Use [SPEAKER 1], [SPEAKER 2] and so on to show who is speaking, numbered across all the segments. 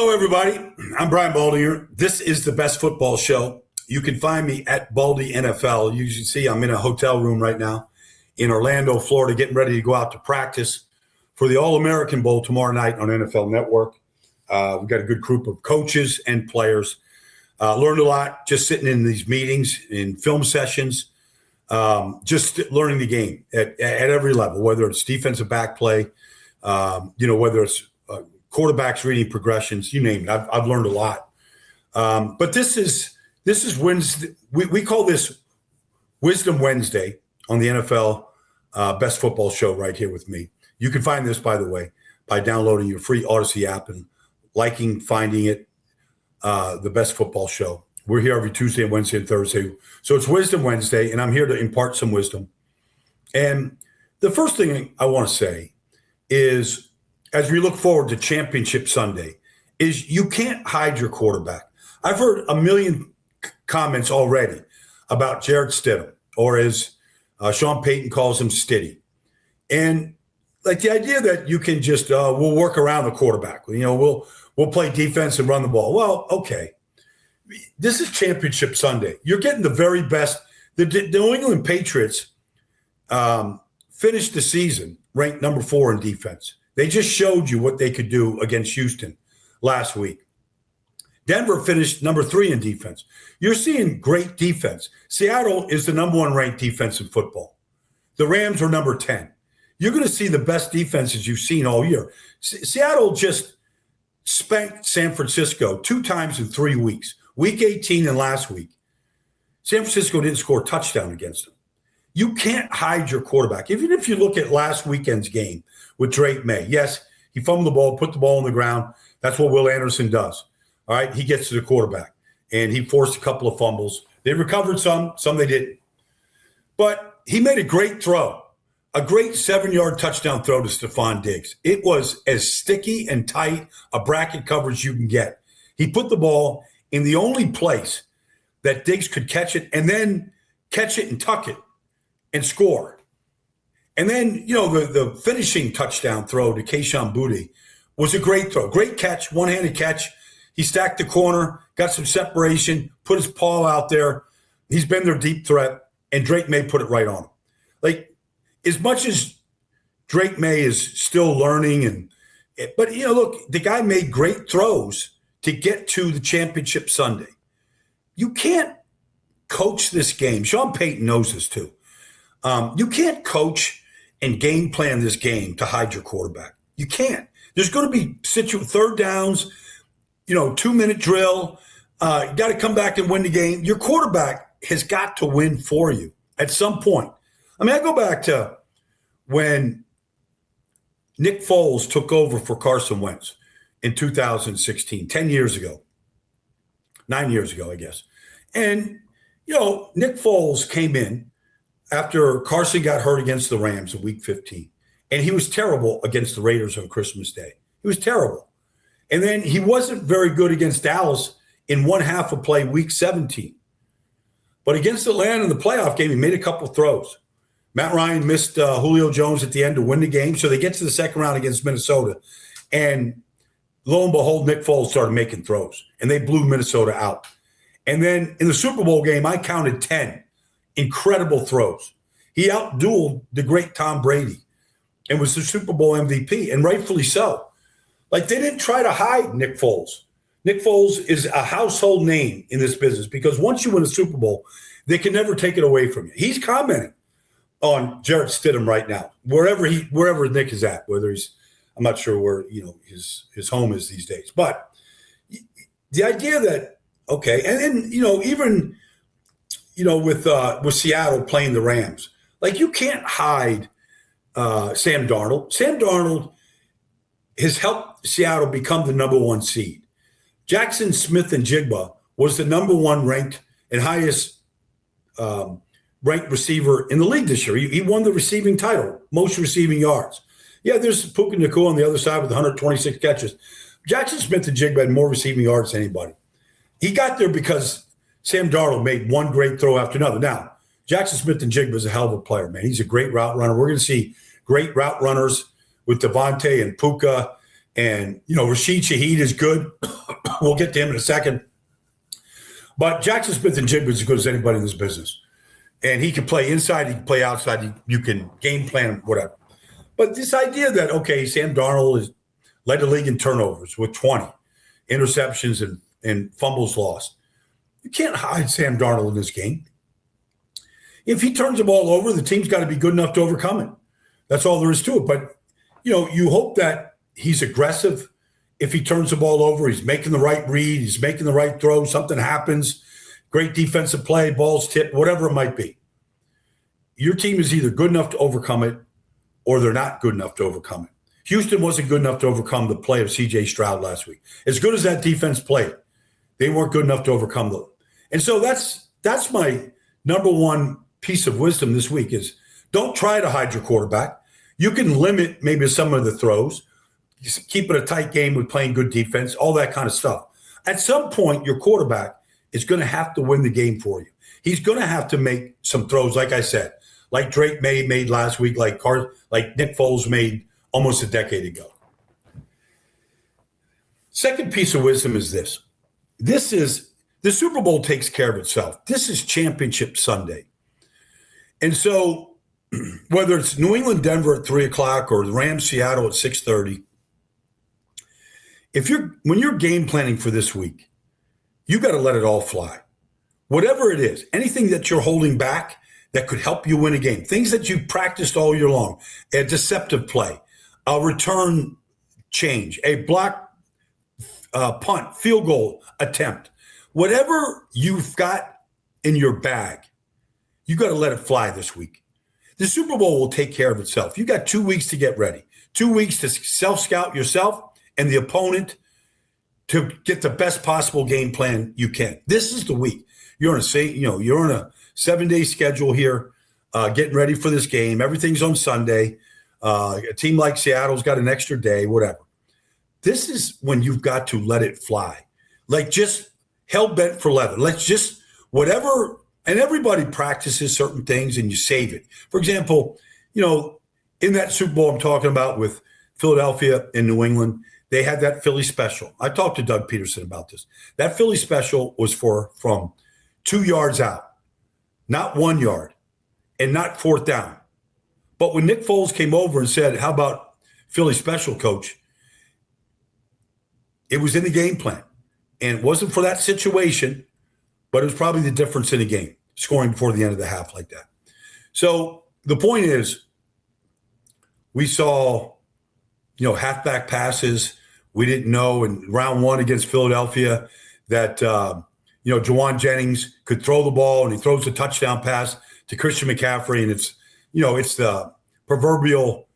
[SPEAKER 1] Hello, everybody. I'm Brian Baldinger. This is the best football show. You can find me at Baldy NFL. You can see I'm in a hotel room right now in Orlando, Florida, getting ready to go out to practice for the All-American Bowl tomorrow night on NFL Network. We've got a good group of coaches and players. Learned a lot just sitting in these meetings, in film sessions, just learning the game at every level, whether it's defensive back play, whether it's quarterbacks reading progressions, you name it. I've learned a lot. But this is Wednesday. We call this Wisdom Wednesday on the NFL Best Football Show right here with me. You can find this, by the way, by downloading your free Odyssey app and finding it, the Best Football Show. We're here every Tuesday, Wednesday, and Thursday. So it's Wisdom Wednesday, and I'm here to impart some wisdom. And the first thing I want to say is, as we look forward to Championship Sunday, is you can't hide your quarterback. I've heard a million comments already about Jarrett Stidham, or as Sean Payton calls him, Stiddy. And like the idea that you can just, we'll work around the quarterback. We'll play defense and run the ball. Well, okay. This is Championship Sunday. You're getting the very best. The New England Patriots finished the season ranked number 4 in defense. They just showed you what they could do against Houston last week. Denver finished number 3 in defense. You're seeing great defense. Seattle is the number 1 ranked defense in football. The Rams are number 10. You're going to see the best defenses you've seen all year. Seattle just spanked San Francisco 2 times in 3 weeks, week 18 and last week. San Francisco didn't score a touchdown against them. You can't hide your quarterback. Even if you look at last weekend's game with Drake May, yes, he fumbled the ball, put the ball on the ground. That's what Will Anderson does. All right, he gets to the quarterback, and he forced a couple of fumbles. They recovered some they didn't. But he made a great throw, a great 7-yard touchdown throw to Stephon Diggs. It was as sticky and tight a bracket coverage you can get. He put the ball in the only place that Diggs could catch it, and then catch it and tuck it and score. And then, the finishing touchdown throw to Kayshon Boutte was a great throw. Great catch, one-handed catch. He stacked the corner, got some separation, put his paw out there. He's been their deep threat, and Drake May put it right on him. Like, as much as Drake May is still learning, but look, the guy made great throws to get to the Championship Sunday. You can't coach this game. Sean Payton knows this too. You can't coach and game plan this game to hide your quarterback. You can't. There's going to be third downs, 2-minute drill. You got to come back and win the game. Your quarterback has got to win for you at some point. I mean, I go back to when Nick Foles took over for Carson Wentz in 2016, 10 years ago, 9 years ago, I guess. And, Nick Foles came in after Carson got hurt against the Rams in week 15. And he was terrible against the Raiders on Christmas Day. He was terrible. And then he wasn't very good against Dallas in one half of play week 17. But against Atlanta in the playoff game, he made a couple throws. Matt Ryan missed Julio Jones at the end to win the game. So they get to the second round against Minnesota. And lo and behold, Nick Foles started making throws. And they blew Minnesota out. And then in the Super Bowl game, I counted 10 incredible throws. He outdueled the great Tom Brady and was the Super Bowl MVP, and rightfully so. Like, they didn't try to hide Nick Foles. Nick Foles is a household name in this business because once you win a Super Bowl, they can never take it away from you. He's commenting on Jarrett Stidham right now, wherever Nick is at, I'm not sure where, his home is these days. But the idea that, okay, and then, even, with Seattle playing the Rams, like, you can't hide Sam Darnold. Sam Darnold has helped Seattle become the number 1 seed. Jackson Smith-Njigba was the number 1 ranked and highest ranked receiver in the league this year. He won the receiving title, most receiving yards. Yeah, there's Puka Nacua on the other side with 126 catches. Jackson Smith-Njigba had more receiving yards than anybody. He got there because Sam Darnold made one great throw after another. Now, Jackson Smith-Njigba is a hell of a player, man. He's a great route runner. We're going to see great route runners with Devontae and Puka And, Rashid Shaheed is good. We'll get to him in a second. But Jackson Smith-Njigba is as good as anybody in this business. And he can play inside, he can play outside, you can game plan, whatever. But this idea that, okay, Sam Darnold has led the league in turnovers with 20 interceptions and fumbles lost. You can't hide Sam Darnold in this game. If he turns the ball over, the team's got to be good enough to overcome it. That's all there is to it. But, you hope that he's aggressive. If he turns the ball over, he's making the right read, he's making the right throw, something happens, great defensive play, balls tipped, whatever it might be. Your team is either good enough to overcome it or they're not good enough to overcome it. Houston wasn't good enough to overcome the play of C.J. Stroud last week. As good as that defense played, they weren't good enough to overcome them. And so that's my number one piece of wisdom this week is don't try to hide your quarterback. You can limit maybe some of the throws, keep it a tight game with playing good defense, all that kind of stuff. At some point, your quarterback is going to have to win the game for you. He's going to have to make some throws, like I said, like Drake May made last week, like Nick Foles made almost a decade ago. Second piece of wisdom is this. This is the Super Bowl takes care of itself. This is Championship Sunday. And so whether it's New England, Denver at 3 o'clock or the Rams, Seattle at 6:30, when you're game planning for this week, you got to let it all fly. Whatever it is, anything that you're holding back that could help you win a game, things that you've practiced all year long, a deceptive play, a return change, a block punt, field goal attempt, whatever you've got in your bag, you got to let it fly this week. The Super Bowl will take care of itself. You got 2 weeks to get ready, 2 weeks to self-scout yourself and the opponent to get the best possible game plan you can. This is the week. You're on a 7-day schedule here, getting ready for this game. Everything's on Sunday. A team like Seattle's got an extra day, whatever. This is when you've got to let it fly. Like just hell-bent for leather. Let's just whatever. And everybody practices certain things and you save it. For example, in that Super Bowl I'm talking about with Philadelphia and New England, they had that Philly special. I talked to Doug Peterson about this. That Philly special was from 2 yards out, not 1 yard, and not fourth down. But when Nick Foles came over and said, how about Philly special, coach? It was in the game plan. And it wasn't for that situation, but it was probably the difference in the game, scoring before the end of the half like that. So the point is, we saw, halfback passes. We didn't know in round one against Philadelphia that, Juwan Jennings could throw the ball and he throws a touchdown pass to Christian McCaffrey. And it's the proverbial,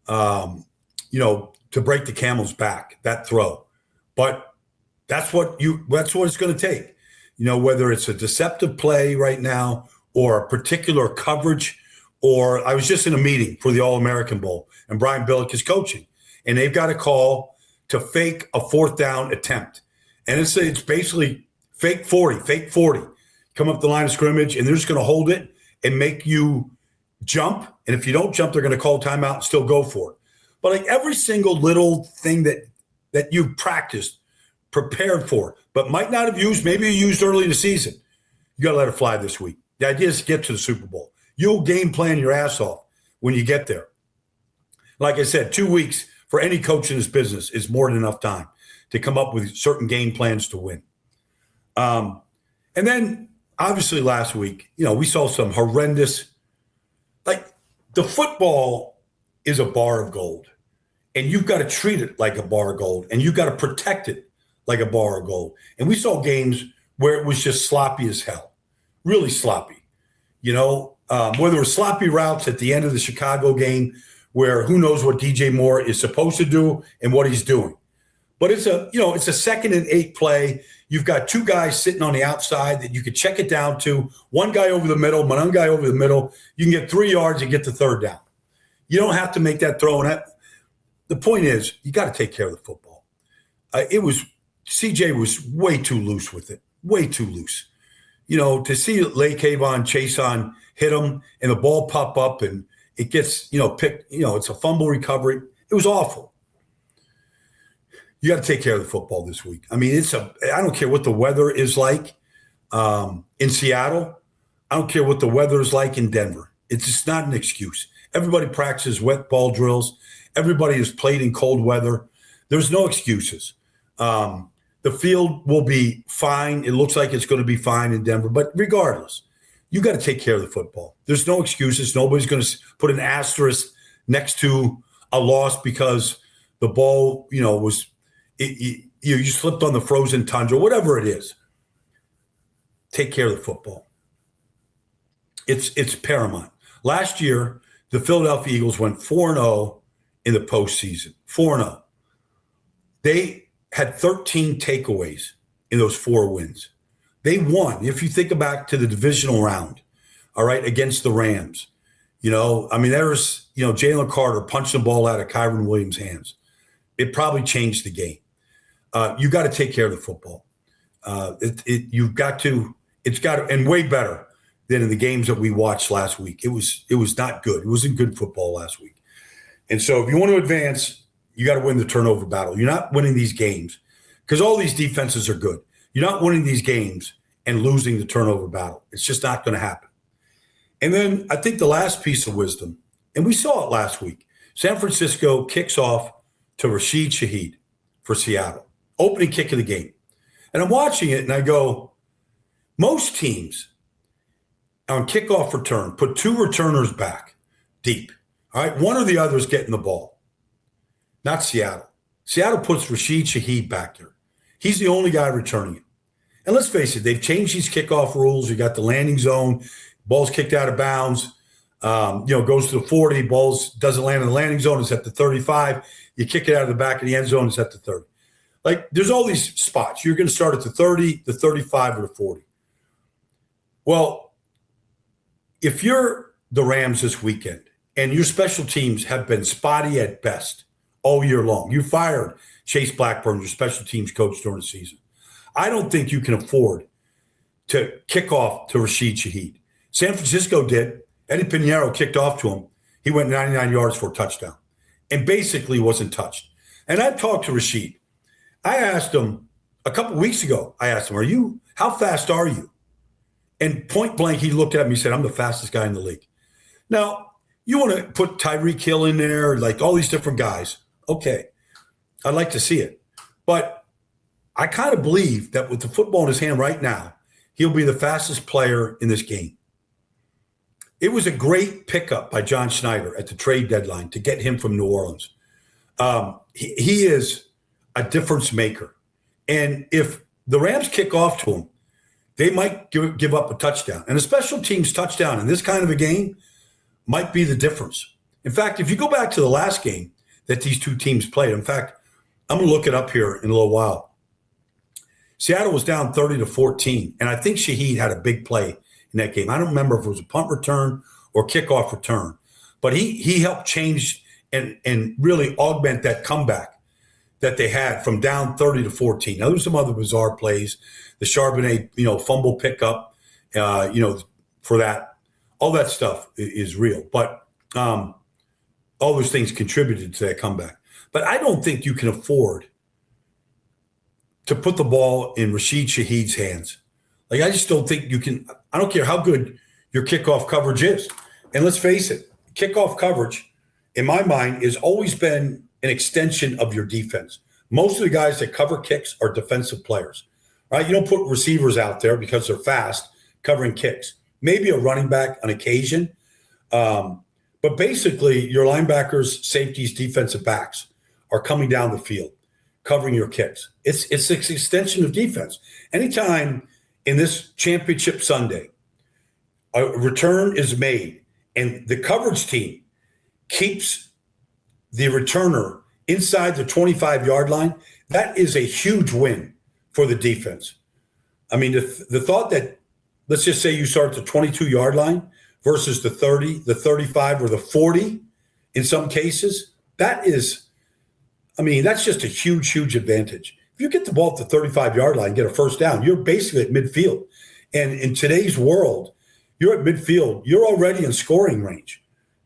[SPEAKER 1] to break the camel's back, that throw. But that's what it's going to take. Whether it's a deceptive play right now or a particular coverage, or I was just in a meeting for the All-American Bowl and Brian Billick is coaching and they've got a call to fake a fourth down attempt. And it's basically fake 40, come up the line of scrimmage and they're just going to hold it and make you jump. And if you don't jump, they're going to call timeout and still go for it. But like every single little thing that you've practiced, prepared for, but might not have used, maybe you used early in the season, you got to let it fly this week. The idea is to get to the Super Bowl. You'll game plan your ass off when you get there. Like I said, 2 weeks for any coach in this business is more than enough time to come up with certain game plans to win. And then obviously last week, we saw some horrendous, like the football is a bar of gold and you've got to treat it like a bar of gold and you've got to protect it like a bar of gold. And we saw games where it was just sloppy as hell, really sloppy. Whether it was sloppy routes at the end of the Chicago game where who knows what DJ Moore is supposed to do and what he's doing. But it's a 2nd and 8 play. You've got two guys sitting on the outside that you could check it down to, one guy over the middle, one guy over the middle. You can get 3 yards and get the third down. You don't have to make that throw. And the point is, you got to take care of the football. CJ was way too loose with it, way too loose. To see Kayvon Chason hit him and the ball pop up and it gets, picked, it's a fumble recovery. It was awful. You got to take care of the football this week. I mean, I don't care what the weather is like in Seattle. I don't care what the weather is like in Denver. It's just not an excuse. Everybody practices wet ball drills. Everybody has played in cold weather. There's no excuses. The field will be fine. It looks like it's going to be fine in Denver. But regardless, you got to take care of the football. There's no excuses. Nobody's going to put an asterisk next to a loss because the ball, you slipped on the frozen tundra, whatever it is. Take care of the football. It's paramount. Last year, the Philadelphia Eagles went 4-0 in the postseason. 4-0. They had 13 takeaways in those 4 wins. They won. If you think back to the divisional round, all right, against the Rams, there was, Jalen Carter punching the ball out of Kyron Williams' hands. It probably changed the game. You got to take care of the football. It's got to, and way better than in the games that we watched last week. It was not good. It wasn't good football last week. And so if you want to advance, you got to win the turnover battle. You're not winning these games because all these defenses are good. You're not winning these games and losing the turnover battle. It's just not going to happen. And then I think the last piece of wisdom, and we saw it last week, San Francisco kicks off to Rashid Shaheed for Seattle, opening kick of the game. And I'm watching it and I go, most teams on kickoff return put 2 returners back deep. All right, one or the other is getting the ball. Not Seattle. Seattle puts Rashid Shaheed back there. He's the only guy returning it. And let's face it, they've changed these kickoff rules. You got the landing zone, ball's kicked out of bounds, goes to the 40, balls doesn't land in the landing zone, it's at the 35. You kick it out of the back of the end zone, it's at the 30. Like, there's all these spots. You're going to start at the 30, the 35, or the 40. Well, if you're the Rams this weekend and your special teams have been spotty at best all year long, you fired Chase Blackburn, your special teams coach, during the season. I don't think you can afford to kick off to Rashid Shaheed. San Francisco did. Eddie Pinheiro kicked off to him. He went 99 yards for a touchdown and basically wasn't touched. And I talked to Rashid. I asked him a couple weeks ago, how fast are you? And point blank, he looked at me and said, I'm the fastest guy in the league. Now, you want to put Tyreek Hill in there, like all these different guys. Okay, I'd like to see it. But I kind of believe that with the football in his hand right now, he'll be the fastest player in this game. It was a great pickup by John Schneider at the trade deadline to get him from New Orleans. He is a difference maker. And if the Rams kick off to him, they might give up a touchdown. And a special teams touchdown in this kind of a game might be the difference. In fact, if you go back to the last game that these two teams played, in fact, I'm going to look it up here in a little while. Seattle was down 30-14, and I think Shaheed had a big play in that game. I don't remember if it was a punt return or kickoff return, but he helped change and really augment that comeback that they had from down 30-14. Now, there's some other bizarre plays. The Charbonnet, fumble pickup, for that. All that stuff is real. But all those things contributed to that comeback. But I don't think you can afford to put the ball in Rashid Shaheed's hands. Like, I just don't think you can. I don't care how good your kickoff coverage is. And let's face it, kickoff coverage, in my mind, has always been an extension of your defense. Most of the guys that cover kicks are defensive players, right? You don't put receivers out there because they're fast covering kicks. Maybe a running back on occasion. But basically, your linebackers, safeties, defensive backs are coming down the field, covering your kicks. It's an extension of defense. Anytime in this championship Sunday, a return is made and the coverage team keeps the returner inside the 25-yard line, that is a huge win for the defense. I mean, the thought that, let's just say you start at the 22-yard line versus the 30, the 35, or the 40 in some cases, that's just a huge, huge advantage. If you get the ball at the 35-yard line, get a first down, you're basically at midfield. And in today's world, you're at midfield. You're already in scoring range.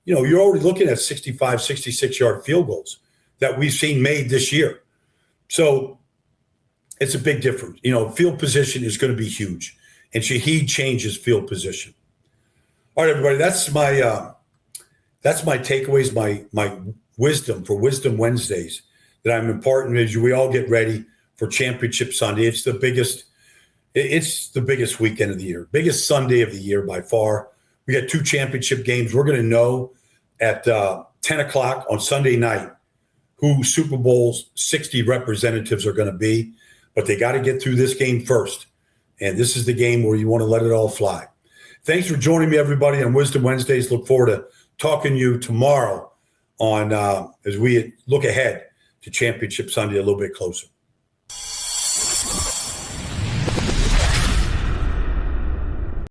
[SPEAKER 1] You're already looking at 65, 66-yard field goals that we've seen made this year. So it's a big difference. Field position is going to be huge, and Shaheed changes field position. All right, everybody, that's my takeaways, my wisdom for Wisdom Wednesdays that I'm imparting as we all get ready for Championship Sunday. It's the biggest weekend of the year, biggest Sunday of the year by far. We got 2 championship games. We're going to know at 10 o'clock on Sunday night who Super Bowl's 60 representatives are going to be, but they got to get through this game first. And this is the game where you want to let it all fly. Thanks for joining me, everybody, on Wisdom Wednesdays. Look forward to talking to you tomorrow on as we look ahead to Championship Sunday a little bit closer.